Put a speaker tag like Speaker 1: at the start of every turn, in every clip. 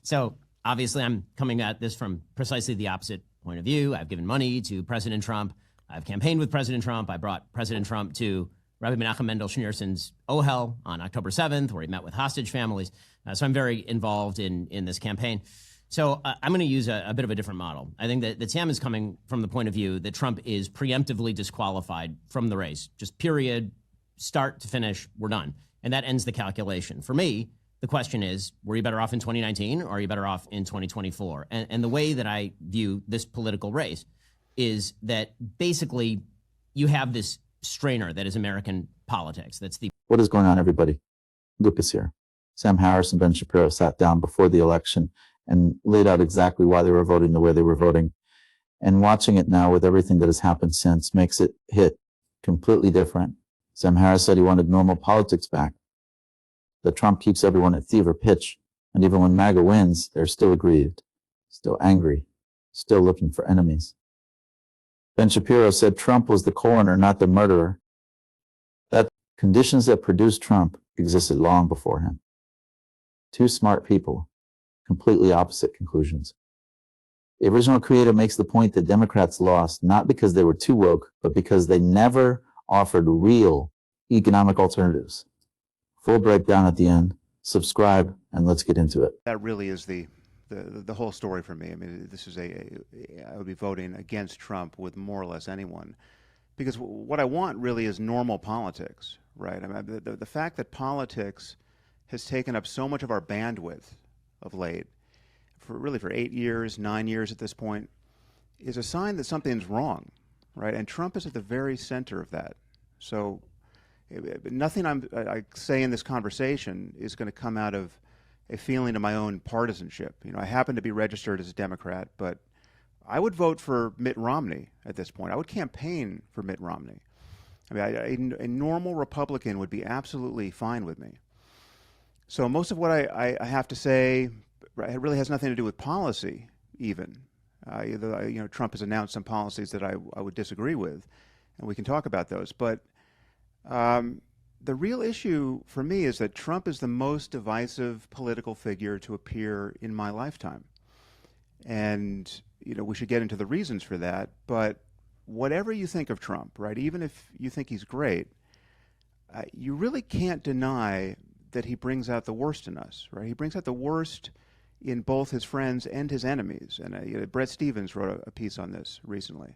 Speaker 1: So obviously I'm coming at this from precisely the opposite point of view. I've given money to President Trump. I've campaigned with President Trump. I brought President Trump to Rabbi Menachem Mendel Schneerson's Ohel on October 7th, where he met with hostage families. So I'm very involved in this campaign. So I'm going to use a bit of a different model. I think that Sam is coming from the point of view that Trump is preemptively disqualified from the race. Just period, start to finish, we're done. And that ends the calculation. For me, the question is, were you better off in 2019 or are you better off in 2024? And the way that I view this political race is that basically you have this strainer that is American politics. That's the...
Speaker 2: What is going on, everybody? Lucas here. Sam Harris and Ben Shapiro sat down before the election and laid out exactly why they were voting the way they were voting. And watching it now with everything that has happened since makes it hit completely different. Sam Harris said he wanted normal politics back, that Trump keeps everyone at fever pitch, and even when MAGA wins, they're still aggrieved, still angry, still looking for enemies. Ben Shapiro said Trump was the coroner, not the murderer, that conditions that produced Trump existed long before him. Two smart people, completely opposite conclusions. The original creator makes the point that Democrats lost not because they were too woke, but because they never offered real economic alternatives. Full breakdown at the end. Subscribe, and let's get into it.
Speaker 3: That really is the whole story for me. I mean, this is I would be voting against Trump with more or less anyone, because what I want really is normal politics, right? I mean, the fact that politics has taken up so much of our bandwidth of late, for 8 years, 9 years at this point, is a sign that something's wrong, right? And Trump is at the very center of that. So nothing I say in this conversation is going to come out of a feeling of my own partisanship. You know, I happen to be registered as a Democrat, but I would vote for Mitt Romney at this point. I would campaign for Mitt Romney. I mean, a normal Republican would be absolutely fine with me. So most of what I have to say really has nothing to do with policy, even. Trump has announced some policies that I would disagree with, and we can talk about those. But the real issue for me is that Trump is the most divisive political figure to appear in my lifetime. And, we should get into the reasons for that. But whatever you think of Trump, right, even if you think he's great, you really can't deny that he brings out the worst in us, right? He brings out the worst in both his friends and his enemies. And Bret Stephens wrote a piece on this recently.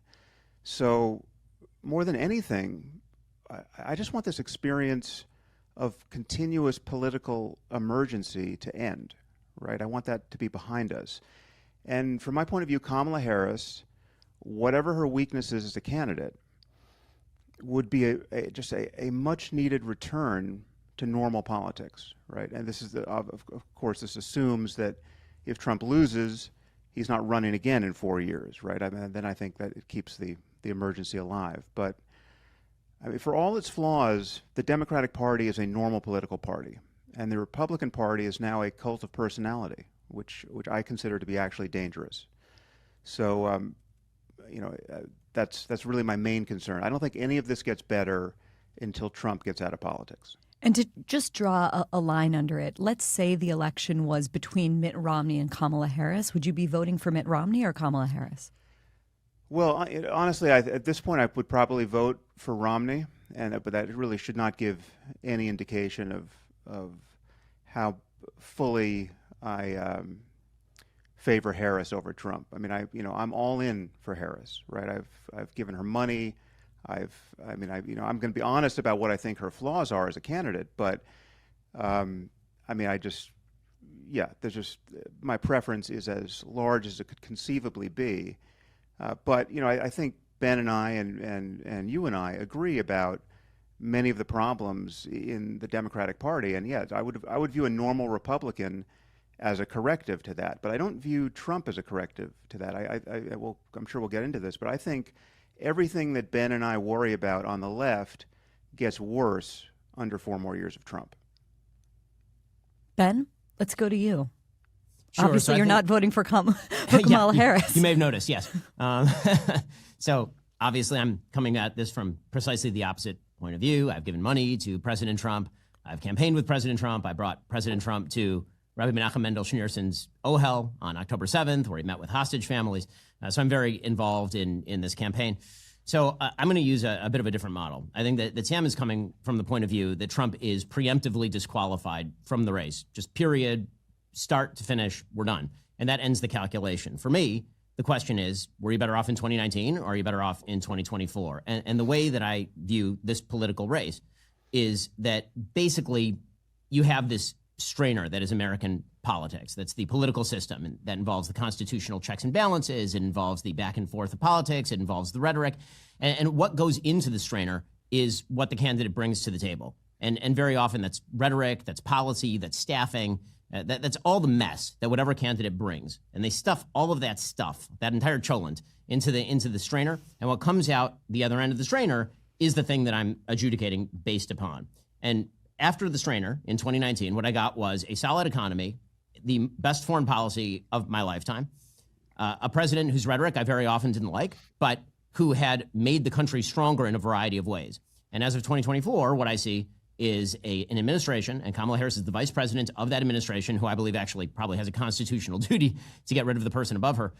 Speaker 3: So more than anything, I just want this experience of continuous political emergency to end, right? I want that to be behind us. And from my point of view, Kamala Harris, whatever her weaknesses as a candidate, would be just a much-needed return to normal politics, right? And this is of course, this assumes that if Trump loses, he's not running again in 4 years, right? I mean, then I think that it keeps the emergency alive. But I mean, for all its flaws, the Democratic Party is a normal political party, and the Republican Party is now a cult of personality, which I consider to be actually dangerous. So, that's really my main concern. I don't think any of this gets better until Trump gets out of politics.
Speaker 4: And to just draw a line under it, let's say the election was between Mitt Romney and Kamala Harris. Would you be voting for Mitt Romney or Kamala Harris?
Speaker 3: Well, honestly, at this point, I would probably vote for Romney, but that really should not give any indication of how fully I favor Harris over Trump. I mean, I'm all in for Harris, right? I've given her money. I'm going to be honest about what I think her flaws are as a candidate, but my preference is as large as it could conceivably be. But I think Ben and I and you and I agree about many of the problems in the Democratic Party, and yes, I would view a normal Republican as a corrective to that, but I don't view Trump as a corrective to that. I'm sure we'll get into this, but I think everything that Ben and I worry about on the left gets worse under 4 more years of Trump.
Speaker 4: Ben, let's go to you.
Speaker 1: Sure,
Speaker 4: Obviously, you're not voting for Kamala Harris.
Speaker 1: You may have noticed, yes. So obviously, I'm coming at this from precisely the opposite point of view. I've given money to President Trump. I've campaigned with President Trump. I brought President Trump to Rabbi Menachem Mendel Schneerson's Ohel on October 7th, where he met with hostage families. So I'm very involved in this campaign. So I'm going to use a bit of a different model. I think that Sam is coming from the point of view that Trump is preemptively disqualified from the race. Just period, start to finish, we're done. And that ends the calculation. For me, the question is, were you better off in 2019 or are you better off in 2024? And the way that I view this political race is that basically you have this strainer that is American politics. That's the political system, and that involves the constitutional checks and balances. It involves the back and forth of politics. It involves the rhetoric. And what goes into the strainer is what the candidate brings to the table. And very often that's rhetoric, that's policy, that's staffing. That's all the mess that whatever candidate brings. And they stuff all of that stuff, that entire cholent, into the strainer. And what comes out the other end of the strainer is the thing that I'm adjudicating based upon. And after the strainer in 2019, what I got was a solid economy, the best foreign policy of my lifetime, a president whose rhetoric I very often didn't like, but who had made the country stronger in a variety of ways. And as of 2024, what I see is an administration, and Kamala Harris is the vice president of that administration, who I believe actually probably has a constitutional duty to get rid of the person above her,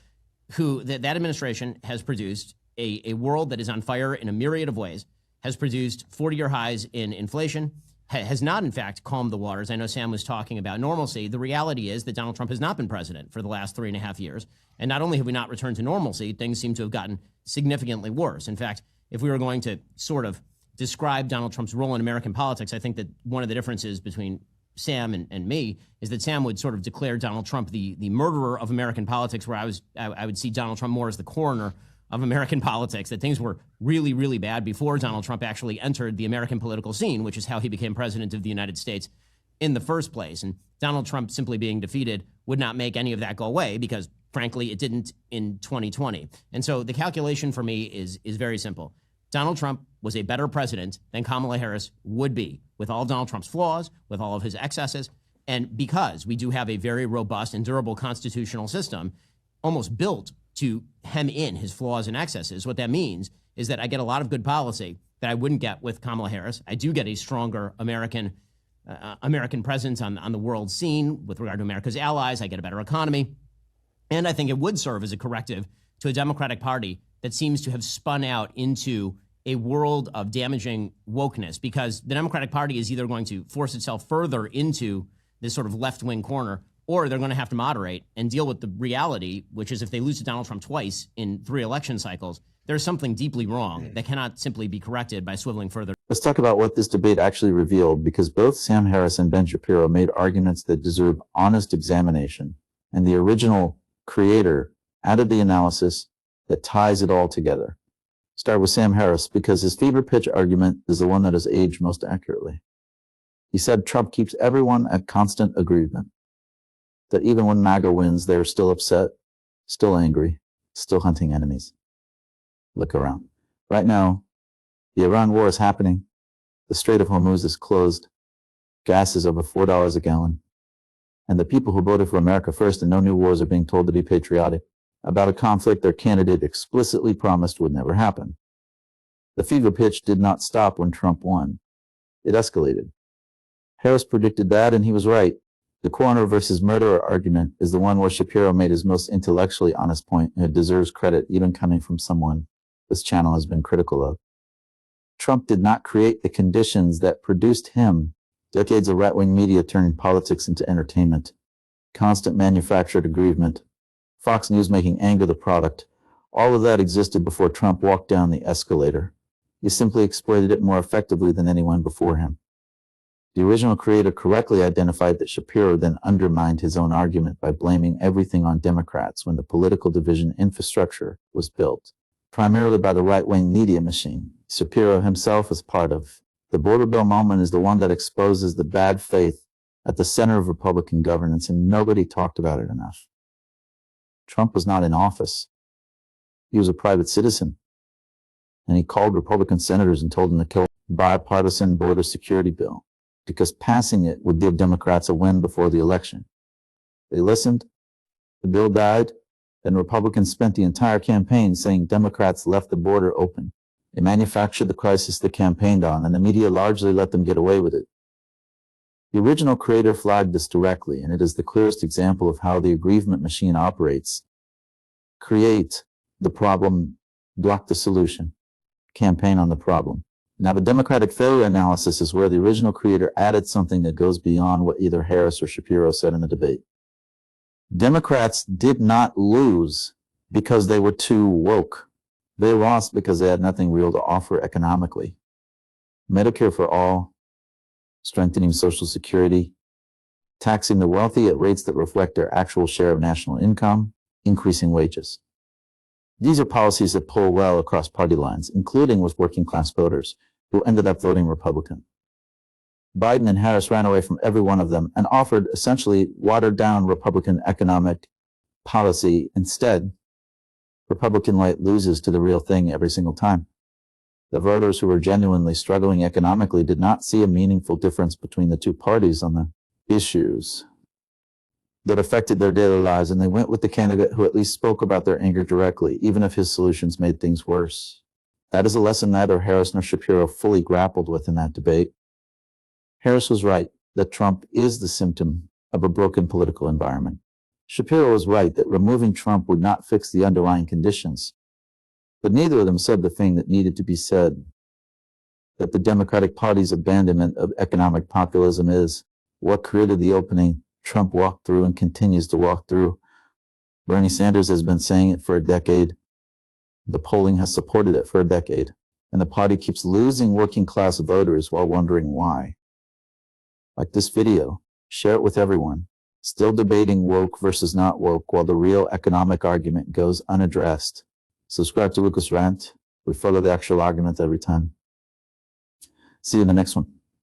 Speaker 1: who that administration has produced a world that is on fire in a myriad of ways, has produced 40-year highs in inflation, has not, in fact, calmed the waters. I know Sam was talking about normalcy. The reality is that Donald Trump has not been president for the last 3.5 years. And not only have we not returned to normalcy, things seem to have gotten significantly worse. In fact, if we were going to sort of describe Donald Trump's role in American politics, I think that one of the differences between Sam and me is that Sam would sort of declare Donald Trump the murderer of American politics, where I would see Donald Trump more as the coroner of American politics, that things were really, really bad before Donald Trump actually entered the American political scene, which is how he became president of the United States in the first place. And Donald Trump simply being defeated would not make any of that go away, because frankly, it didn't in 2020. And so the calculation for me is very simple. Donald Trump was a better president than Kamala Harris would be, with all Donald Trump's flaws, with all of his excesses. And because we do have a very robust and durable constitutional system, almost built to hem in his flaws and excesses, what that means is that I get a lot of good policy that I wouldn't get with Kamala Harris. I do get a stronger American presence on the world scene with regard to America's allies. I get a better economy. And I think it would serve as a corrective to a Democratic Party that seems to have spun out into a world of damaging wokeness, because the Democratic Party is either going to force itself further into this sort of left-wing corner, or they're going to have to moderate and deal with the reality, which is if they lose to Donald Trump twice in 3 election cycles, there's something deeply wrong that cannot simply be corrected by swiveling further.
Speaker 2: Let's talk about what this debate actually revealed, because both Sam Harris and Ben Shapiro made arguments that deserve honest examination, and the original creator added the analysis that ties it all together. Start with Sam Harris, because his fever pitch argument is the one that has aged most accurately. He said Trump keeps everyone at constant agreement, that even when MAGA wins, they're still upset, still angry, still hunting enemies. Look around. Right now, the Iran war is happening. The Strait of Hormuz is closed. Gas is over $4 a gallon. And the people who voted for America first and no new wars are being told to be patriotic about a conflict their candidate explicitly promised would never happen. The fever pitch did not stop when Trump won. It escalated. Harris predicted that, and he was right. The coroner versus murderer argument is the one where Shapiro made his most intellectually honest point, and it deserves credit even coming from someone this channel has been critical of. Trump did not create the conditions that produced him. Decades of right-wing media turning politics into entertainment, constant manufactured aggrievement, Fox News making anger the product. All of that existed before Trump walked down the escalator. He simply exploited it more effectively than anyone before him. The original creator correctly identified that Shapiro then undermined his own argument by blaming everything on Democrats when the political division infrastructure was built, primarily by the right-wing media machine Shapiro himself was part of. The border bill moment is the one that exposes the bad faith at the center of Republican governance, and nobody talked about it enough. Trump was not in office. He was a private citizen, and he called Republican senators and told them to kill a bipartisan border security bill, because passing it would give Democrats a win before the election. They listened, the bill died, and Republicans spent the entire campaign saying Democrats left the border open. They manufactured the crisis they campaigned on, and the media largely let them get away with it. The original creator flagged this directly, and it is the clearest example of how the aggrievement machine operates. Create the problem, block the solution, campaign on the problem. Now, the democratic failure analysis is where the original creator added something that goes beyond what either Harris or Shapiro said in the debate. Democrats did not lose because they were too woke. They lost because they had nothing real to offer economically. Medicare for all, strengthening Social Security, taxing the wealthy at rates that reflect their actual share of national income, increasing wages. These are policies that pull well across party lines, including with working class voters who ended up voting Republican. Biden and Harris ran away from every one of them and offered essentially watered down Republican economic policy. Instead, Republican light loses to the real thing every single time. The voters who were genuinely struggling economically did not see a meaningful difference between the two parties on the issues that affected their daily lives, and they went with the candidate who at least spoke about their anger directly, even if his solutions made things worse. That is a lesson neither Harris nor Shapiro fully grappled with in that debate. Harris was right that Trump is the symptom of a broken political environment. Shapiro was right that removing Trump would not fix the underlying conditions. But neither of them said the thing that needed to be said, that the Democratic Party's abandonment of economic populism is what created the opening Trump walked through and continues to walk through. Bernie Sanders has been saying it for a decade. The polling has supported it for a decade. And the party keeps losing working class voters while wondering why. Like this video, share it with everyone. Still debating woke versus not woke while the real economic argument goes unaddressed. Subscribe to Lucas Rant. We follow the actual argument every time. See you in the next one.